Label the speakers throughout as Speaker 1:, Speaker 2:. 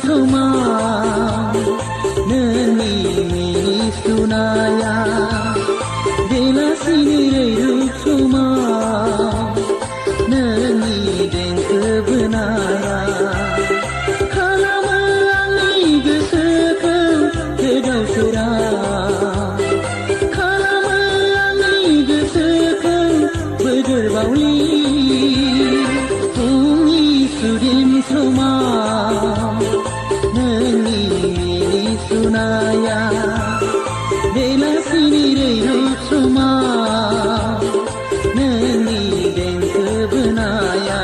Speaker 1: soma nani mini sunaya dela sini rup soma nani den kebenaya kalama ani geseka kedau serah kalama ani geseka berderbauli bumi sudim soma nani mini sunaya dela sini rup soma nani den kebenaya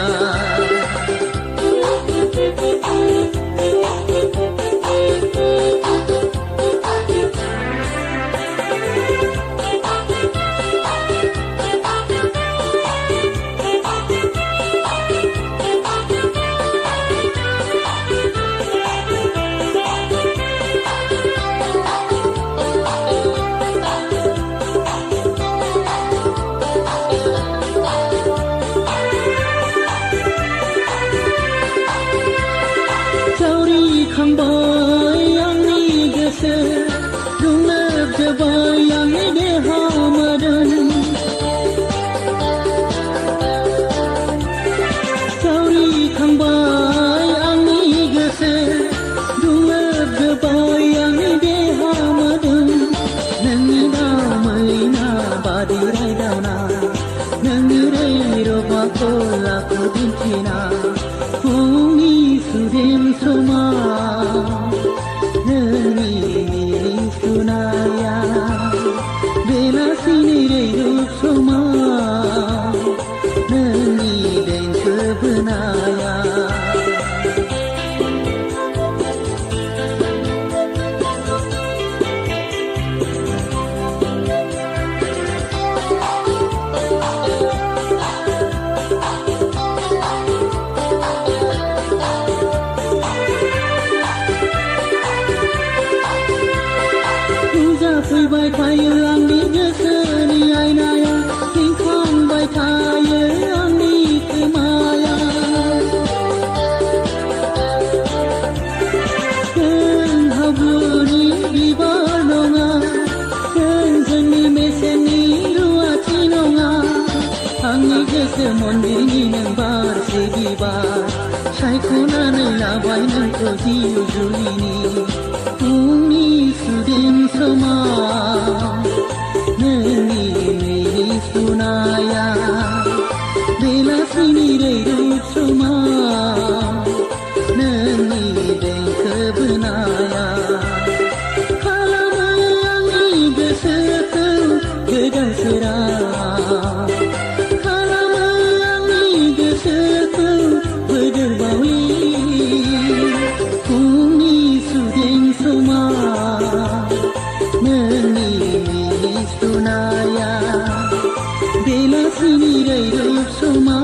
Speaker 1: Khambai angni gese dunab jabai angni dehamadan Sauri khambai angni gese dunab jabai angni dehamadan Nangi damai na badi rai dauna Nangi rai roba kola kudintina Bumi sudim soma nani mini sunaya bela sini rup soma nani den kebenaya Pui bai thaya angni geseni ainaya tingkang bai thaya angni kemaya ken habuni dibanonga ken jeni meseni ruati nonga angni gese mondini nang bar segibar saikona nai labai nang ko jiu julini bumi sudim soma nani mini sunaya bela sini rup soma nani den kebenaya kalama angni geseka gedang serah kalama angni geseka berderbauli bumi sudim soma nani mini sunaya bela sini rup soma